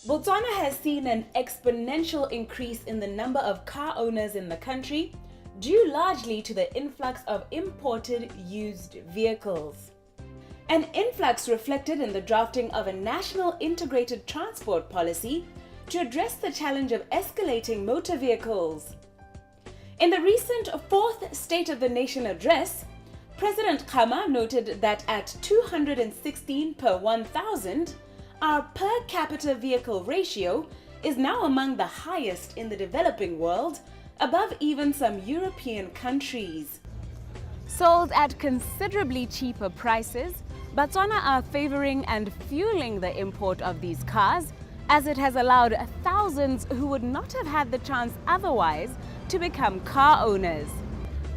Botswana has seen an exponential increase in the number of car owners in the country, due largely to the influx of imported used vehicles. An influx reflected in the drafting of a national integrated transport policy to address the challenge of escalating motor vehicles. In the recent fourth State of the Nation address, President Khama noted that at 216 per 1,000, our per capita vehicle ratio is now among the highest in the developing world, above even some European countries. Sold at considerably cheaper prices, Batswana are favoring and fueling the import of these cars, as it has allowed thousands who would not have had the chance otherwise to become car owners.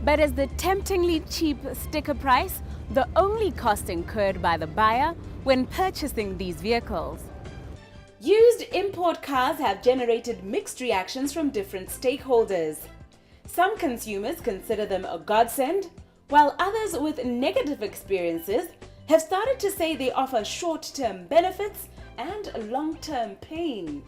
But is the temptingly cheap sticker price the only cost incurred by the buyer when purchasing these vehicles? Used import cars have generated mixed reactions from different stakeholders. Some consumers consider them a godsend, while others with negative experiences have started to say they offer short-term benefits and long-term pain.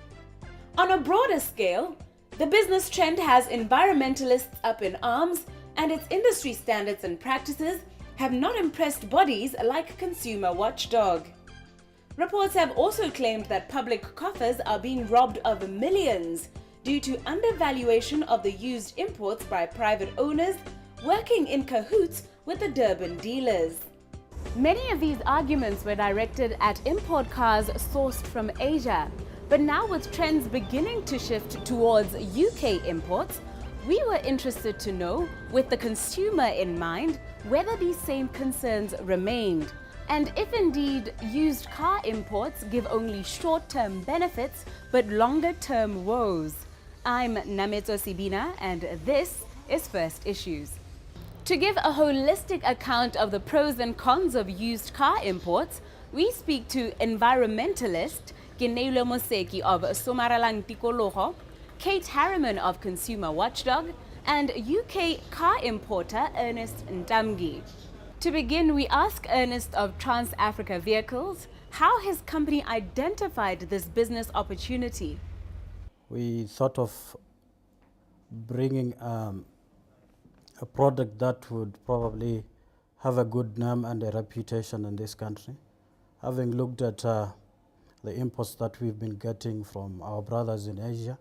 On a broader scale, the business trend has environmentalists up in arms, and its industry standards and practices have not impressed bodies like Consumer Watchdog. Reports have also claimed that public coffers are being robbed of millions due to undervaluation of the used imports by private owners working in cahoots with the Durban dealers. Many of these arguments were directed at import cars sourced from Asia, but now with trends beginning to shift towards UK imports, we were interested to know, with the consumer in mind, whether these same concerns remained, and if indeed used car imports give only short-term benefits but longer-term woes. I'm Nameto Sibina, and this is First Issues. To give a holistic account of the pros and cons of used car imports, we speak to environmentalist Keneilo Moseki of Somaralang Tikologo, Kate Harriman of Consumer Watchdog, and UK car importer Ernest Ndamgi. To begin, we ask Ernest of Trans-Africa Vehicles how his company identified this business opportunity. We thought of bringing a product that would probably have a good name and a reputation in this country. Having looked at the imports that we've been getting from our brothers in Asia,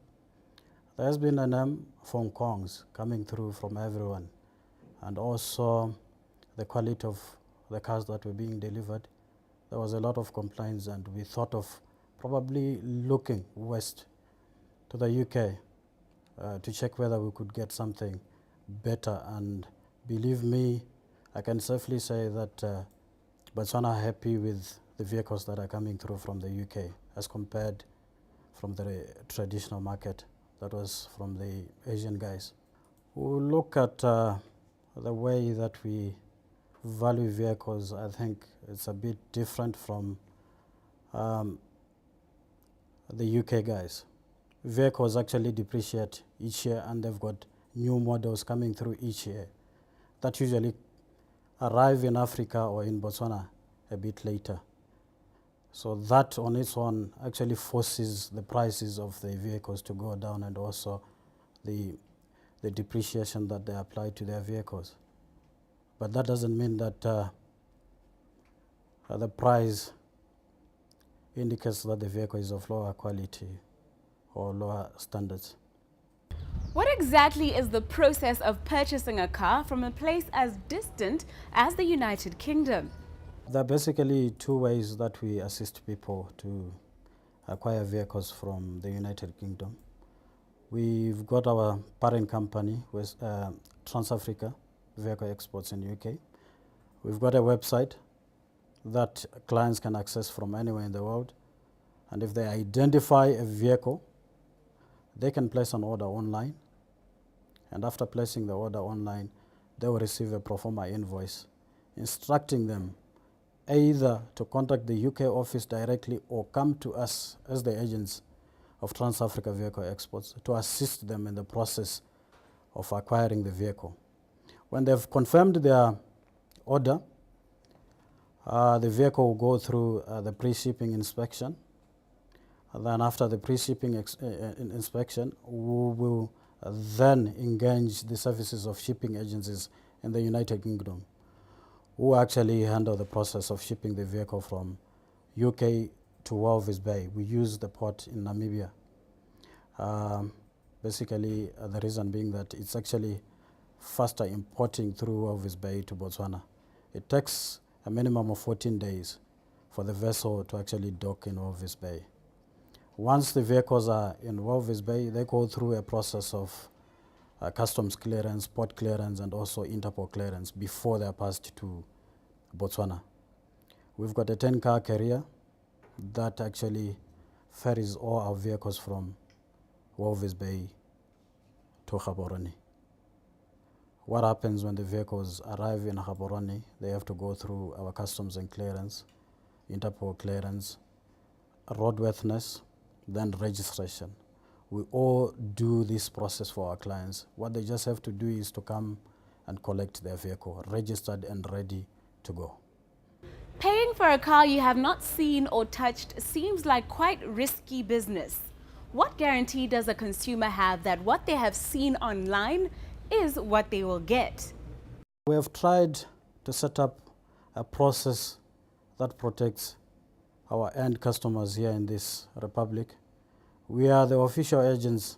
there has been a name of Hong Kongs coming through from everyone, and also the quality of the cars that were being delivered. There was a lot of complaints, and we thought of probably looking west to the UK to check whether we could get something better. And believe me, I can safely say that Batswana are happy with the vehicles that are coming through from the UK as compared from the traditional market that was from the Asian guys. We'll look at the way that we value vehicles. I think it's a bit different from the UK guys. Vehicles actually depreciate each year, and they've got new models coming through each year that usually arrive in Africa or in Botswana a bit later. So that on its own actually forces the prices of the vehicles to go down, and also the depreciation that they apply to their vehicles. But that doesn't mean that the price indicates that the vehicle is of lower quality or lower standards. What exactly is the process of purchasing a car from a place as distant as the United Kingdom? There are basically two ways that we assist people to acquire vehicles from the United Kingdom. We've got our parent company, with Trans-Africa Vehicle Exports in UK. We've got a website that clients can access from anywhere in the world. And if they identify a vehicle, they can place an order online. And after placing the order online, they will receive a pro forma invoice instructing them either to contact the UK office directly or come to us as the agents of Trans-Africa Vehicle Exports to assist them in the process of acquiring the vehicle. When they've confirmed their order, the vehicle will go through the pre-shipping inspection. Then after the pre-shipping inspection, we will then engage the services of shipping agencies in the United Kingdom, who actually handle the process of shipping the vehicle from UK to Walvis Bay. We use the port in Namibia. Basically, the reason being that it's actually faster importing through Walvis Bay to Botswana. It takes a minimum of 14 days for the vessel to actually dock in Walvis Bay. Once the vehicles are in Walvis Bay, they go through a process of customs clearance, port clearance, and also Interpol clearance before they are passed to Botswana. We've got a 10-car carrier that actually ferries all our vehicles from Walvis Bay to Gaborone. What happens when the vehicles arrive in Gaborone? They have to go through our customs and clearance, Interpol clearance, roadworthiness, then registration. We all do this process for our clients. What they just have to do is to come and collect their vehicle, registered and ready to go. Paying for a car you have not seen or touched seems like quite risky business. What guarantee does a consumer have that what they have seen online is what they will get? We have tried to set up a process that protects our end customers here in this republic. We are the official agents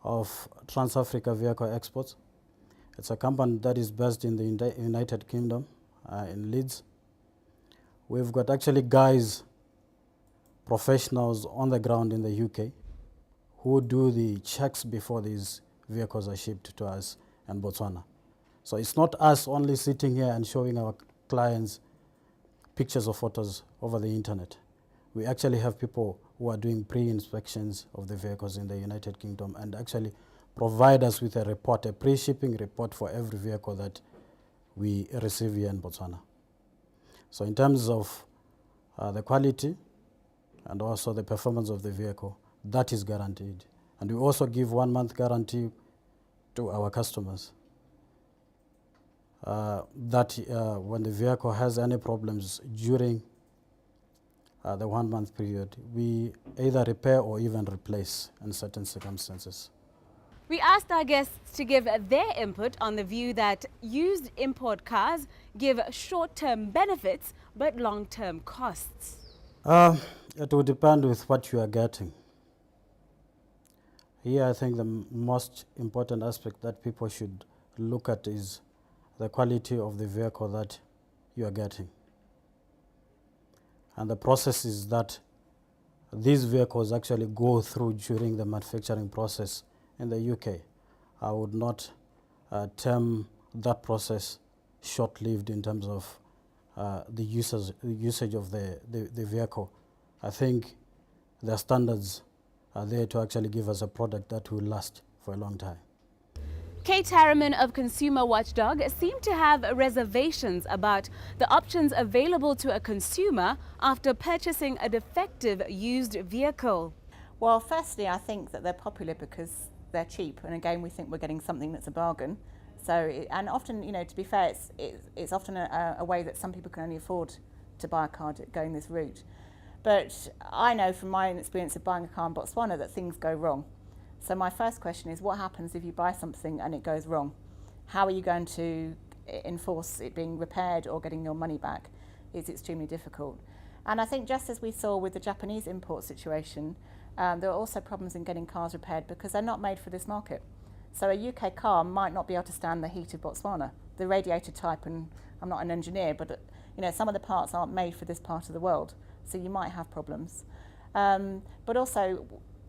of Trans-Africa Vehicle Exports. It's a company that is based in the United Kingdom, in Leeds. We've got actually guys, professionals on the ground in the UK who do the checks before these vehicles are shipped to us in Botswana. So it's not us only sitting here and showing our clients pictures or photos over the internet. We actually have people who are doing pre-inspections of the vehicles in the United Kingdom and actually provide us with a report, a pre-shipping report for every vehicle that we receive here in Botswana. So in terms of the quality and also the performance of the vehicle, that is guaranteed. And we also give 1-month guarantee to our customers that when the vehicle has any problems during the 1-month period, we either repair or even replace in certain circumstances. We asked our guests to give their input on the view that used import cars give short-term benefits but long-term costs. It will depend with what you are getting. Here, I think the most important aspect that people should look at is the quality of the vehicle that you are getting. And the processes that these vehicles actually go through during the manufacturing process in the UK. I would not term that process short-lived in terms of the usage of the vehicle. I think the standards are there to actually give us a product that will last for a long time. Kate Harriman of Consumer Watchdog seemed to have reservations about the options available to a consumer after purchasing a defective used vehicle. Well, firstly, I think that they're popular because they're cheap, and again, we think we're getting something that's a bargain. So, and often, you know, to be fair, it's often a way that some people can only afford to buy a car going this route. But I know from my own experience of buying a car in Botswana that things go wrong. So my first question is, what happens if you buy something and it goes wrong? How are you going to enforce it being repaired or getting your money back? It's extremely difficult. And I think just as we saw with the Japanese import situation, there are also problems in getting cars repaired because they're not made for this market. So a UK car might not be able to stand the heat of Botswana. The radiator type, and I'm not an engineer, but you know, some of the parts aren't made for this part of the world, so you might have problems. But also,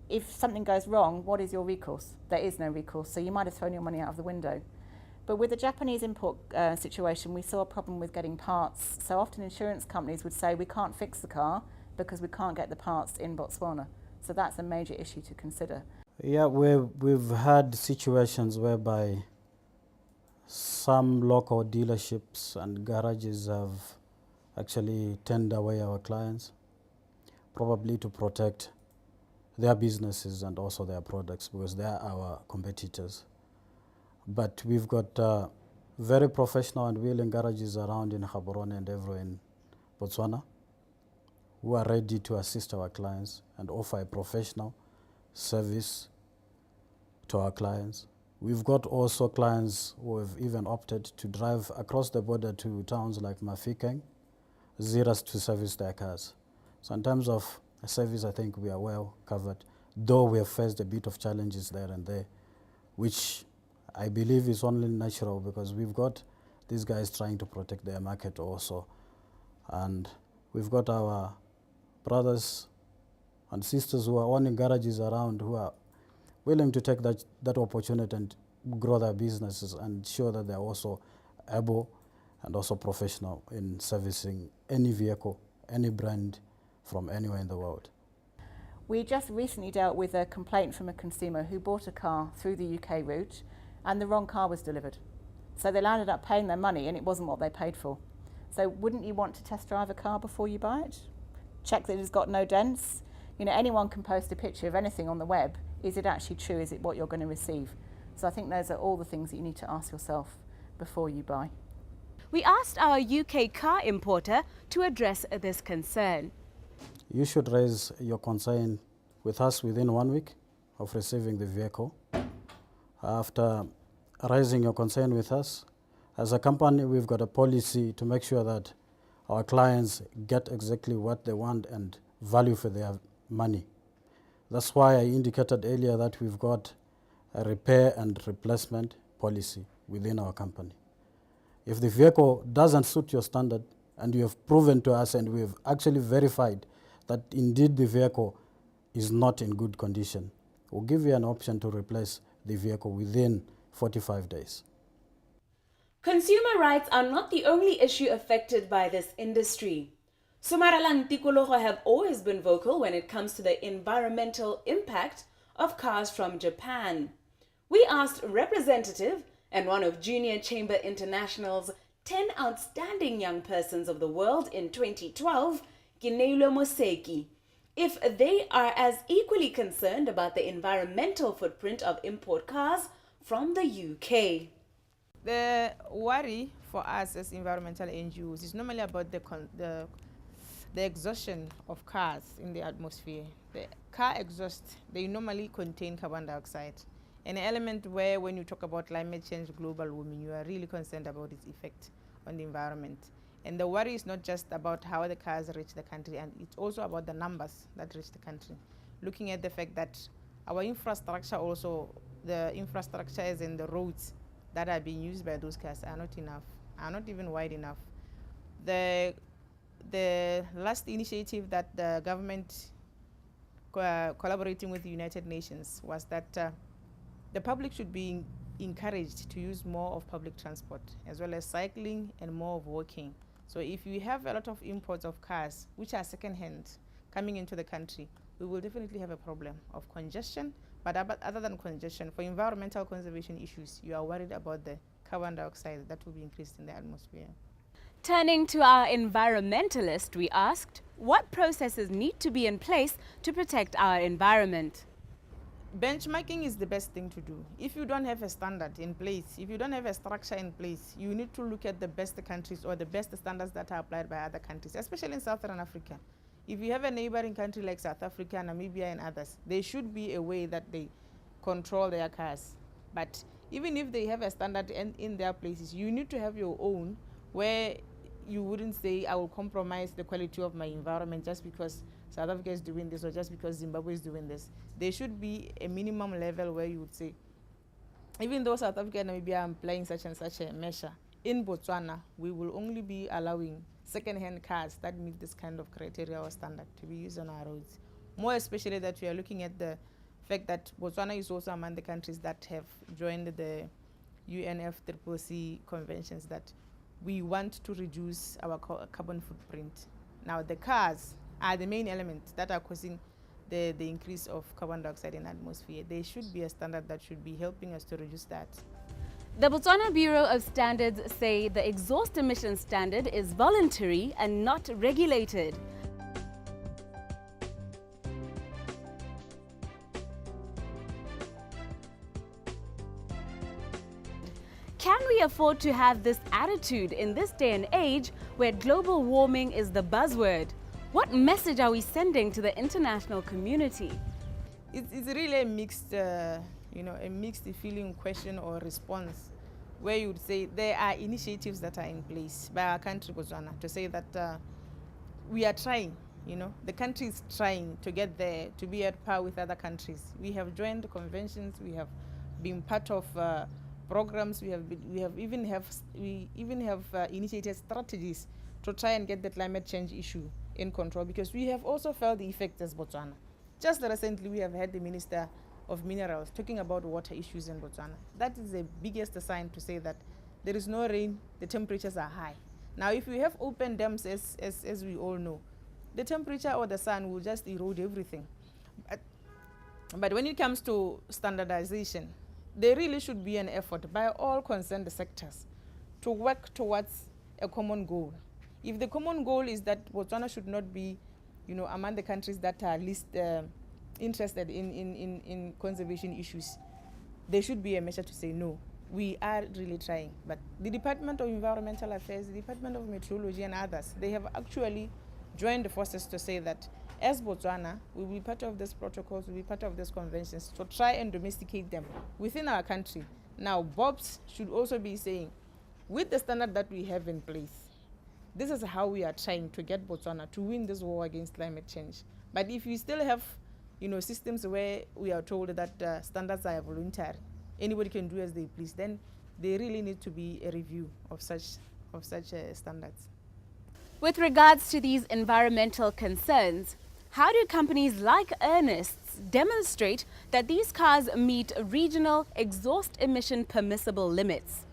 if something goes wrong, what is your recourse? There is no recourse, so you might have thrown your money out of the window. But with the Japanese import situation, we saw a problem with getting parts. So often insurance companies would say, we can't fix the car because we can't get the parts in Botswana. So that's a major issue to consider. Yeah, we've had situations whereby some local dealerships and garages have actually turned away our clients, probably to protect their businesses and also their products because they are our competitors. But we've got very professional and willing garages around in Gaborone and everywhere in Botswana who are ready to assist our clients and offer a professional service to our clients. We've got also clients who have even opted to drive across the border to towns like Mafikeng, Ziras to service their cars. So in terms of service, I think we are well covered, though we have faced a bit of challenges there and there, which I believe is only natural because we've got these guys trying to protect their market also. And we've got our brothers and sisters who are owning garages around who are willing to take that opportunity and grow their businesses and show that they're also able and also professional in servicing any vehicle, any brand from anywhere in the world. We just recently dealt with a complaint from a consumer who bought a car through the UK route and the wrong car was delivered. So they landed up paying their money and it wasn't what they paid for. So wouldn't you want to test drive a car before you buy it? Check that it's got no dents. You know, anyone can post a picture of anything on the web. Is it actually true? Is it what you're going to receive? So I think those are all the things that you need to ask yourself before you buy. We asked our UK car importer to address this concern. You should raise your concern with us within 1 week of receiving the vehicle. After raising your concern with us, as a company, we've got a policy to make sure that our clients get exactly what they want and value for their money. That's why I indicated earlier that we've got a repair and replacement policy within our company. If the vehicle doesn't suit your standard and you have proven to us and we have actually verified that indeed the vehicle is not in good condition, we'll give you an option to replace the vehicle within 45 days. Consumer rights are not the only issue affected by this industry. Somaralang Tikologo have always been vocal when it comes to the environmental impact of cars from Japan. We asked representative and one of Junior Chamber International's 10 outstanding young persons of the world in 2012, Gineilo Moseki, if they are as equally concerned about the environmental footprint of import cars from the UK. The worry for us as environmental NGOs is normally about the exhaustion of cars in the atmosphere. The car exhaust, they normally contain carbon dioxide, an element where when you talk about climate change, global warming, you are really concerned about its effect on the environment. And the worry is not just about how the cars reach the country, and it's also about the numbers that reach the country. Looking at the fact that our infrastructure also, the infrastructure as in the roads that are being used by those cars are not enough, are not even wide enough. The last initiative that the government collaborating with the United Nations was that the public should be encouraged to use more of public transport as well as cycling and more of walking. So if you have a lot of imports of cars which are second-hand coming into the country, we will definitely have a problem of congestion. But other than congestion, for environmental conservation issues, you are worried about the carbon dioxide that will be increased in the atmosphere. Turning to our environmentalist, we asked, what processes need to be in place to protect our environment? Benchmarking is the best thing to do. If you don't have a standard in place, if you don't have a structure in place, you need to look at the best countries or the best standards that are applied by other countries, especially in Southern Africa. If you have a neighboring country like South Africa, Namibia and others, there should be a way that they control their cars. But even if they have a standard in their places, you need to have your own where you wouldn't say, I will compromise the quality of my environment just because South Africa is doing this or just because Zimbabwe is doing this. There should be a minimum level where you would say, even though South Africa and Namibia are applying such and such a measure, in Botswana, we will only be allowing second-hand cars that meet this kind of criteria or standard to be used on our roads. More especially that we are looking at the fact that Botswana is also among the countries that have joined the UNFCCC conventions that we want to reduce our carbon footprint. Now the cars are the main elements that are causing the increase of carbon dioxide in the atmosphere. There should be a standard that should be helping us to reduce that. The Botswana Bureau of Standards say the exhaust emission standard is voluntary and not regulated. Can we afford to have this attitude in this day and age where global warming is the buzzword? What message are we sending to the international community? It's really a mixed, a mixed feeling, question or response, where you would say there are initiatives that are in place by our country, Botswana, to say that we are trying. The country is trying to get there, to be at par with other countries. We have joined conventions. We have been part of programs. We even have initiated strategies to try and get the climate change issue in control, because we have also felt the effects as Botswana. Just recently, we have had the Minister of Minerals talking about water issues in Botswana. That is the biggest sign to say that there is no rain, the temperatures are high. Now, if we have open dams, as we all know, the temperature or the sun will just erode everything. But when it comes to standardization, there really should be an effort by all concerned sectors to work towards a common goal. If the common goal is that Botswana should not be, among the countries that are least interested in conservation issues, there should be a measure to say no. We are really trying. But the Department of Environmental Affairs, the Department of Meteorology and others, they have actually joined the forces to say that as Botswana, we will be part of these protocols, we will be part of these conventions to try and domesticate them within our country. Now, BOPs should also be saying, with the standard that we have in place, this is how we are trying to get Botswana to win this war against climate change. But if we still have, systems where we are told that standards are voluntary, anybody can do as they please, then there really need to be a review of such standards. With regards to these environmental concerns, how do companies like Ernest's demonstrate that these cars meet regional exhaust emission permissible limits?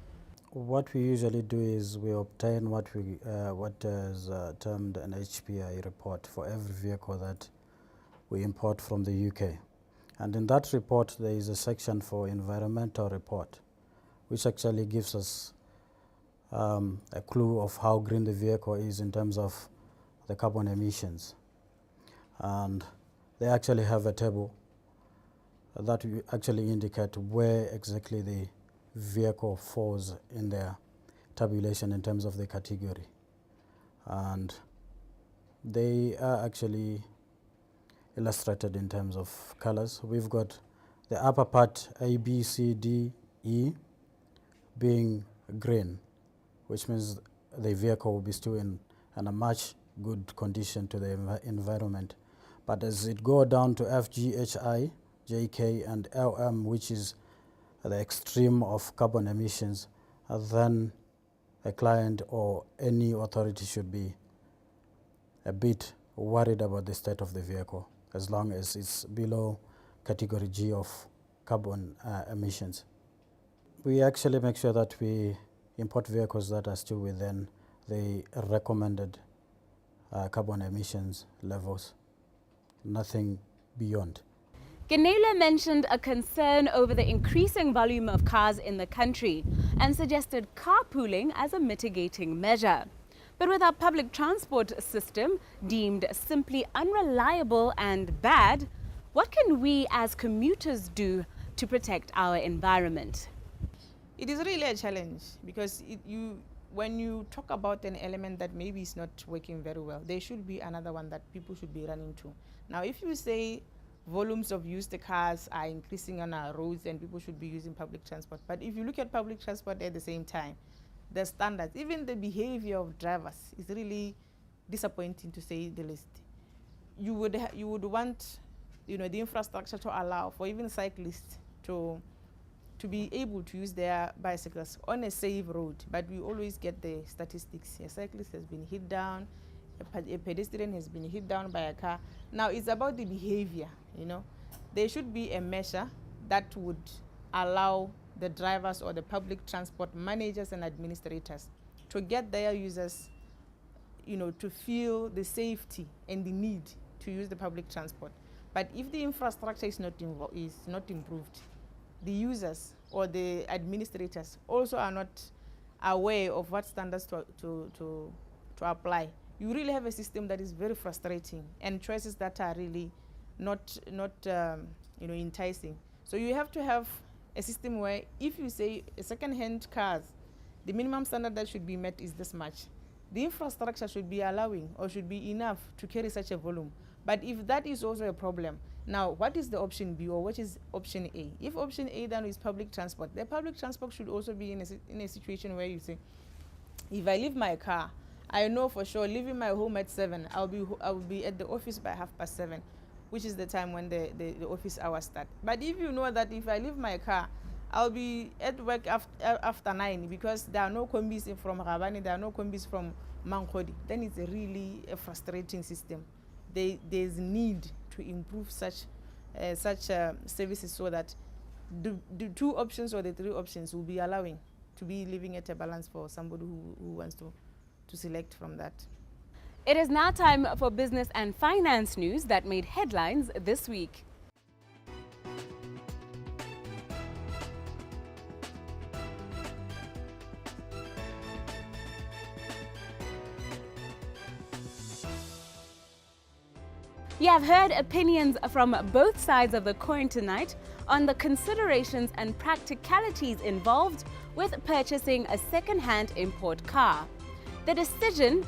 What we usually do is we obtain what is termed an HPI report for every vehicle that we import from the UK. And in that report, there is a section for environmental report, which actually gives us a clue of how green the vehicle is in terms of the carbon emissions. And they actually have a table that will actually indicate where exactly the vehicle falls in their tabulation in terms of the category. And they are actually illustrated in terms of colors. We've got the upper part, A, B, C, D, E, being green, which means the vehicle will be still in a much good condition to the environment. But as it go down to F, G, H, I, J, K, and LM, which is the extreme of carbon emissions, then a client or any authority should be a bit worried about the state of the vehicle, as long as it's below category G of carbon emissions. We actually make sure that we import vehicles that are still within the recommended carbon emissions levels, nothing beyond. Ganela mentioned a concern over the increasing volume of cars in the country and suggested carpooling as a mitigating measure. But with our public transport system deemed simply unreliable and bad, what can we as commuters do to protect our environment? It is really a challenge, because when you talk about an element that maybe is not working very well, there should be another one that people should be running to. Now, if you say volumes of used cars are increasing on our roads and people should be using public transport, but if you look at public transport at the same time, the standards, even the behavior of drivers is really disappointing, to say the least. You would want, the infrastructure to allow for even cyclists to be able to use their bicycles on a safe road, but we always get the statistics. A cyclist has been hit down, a pedestrian has been hit down by a car. Now it's about the behavior, There should be a measure that would allow the drivers or the public transport managers and administrators to get their users, to feel the safety and the need to use the public transport. But if the infrastructure is not improved, the users or the administrators also are not aware of what standards to apply. You really have a system that is very frustrating and choices that are really not enticing. So you have to have a system where if you say second-hand cars, the minimum standard that should be met is this much. The infrastructure should be allowing or should be enough to carry such a volume. But if that is also a problem, now what is the option B or what is option A? If option A then is public transport, the public transport should also be in a situation where you say, if I leave my car, I know for sure leaving my home at 7, I will be at the office by 7:30, which is the time when the office hours start. But if you know that if I leave my car, I'll be at work after 9 because there are no combis from Rabani, there are no combis from Mankodi, then it's really a frustrating system. There's need to improve such services so that the 2 options or the 3 options will be allowing to be living at a balance for somebody who wants to select from that. It is now time for business and finance news that made headlines this week. You have heard opinions from both sides of the coin tonight on the considerations and practicalities involved with purchasing a second-hand import car. The decision,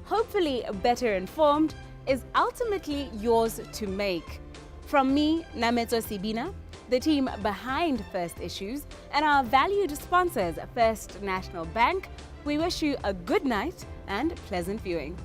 hopefully better informed, is ultimately yours to make. From me, Nametso Sibina, the team behind First Issues, and our valued sponsors, First National Bank, we wish you a good night and pleasant viewing.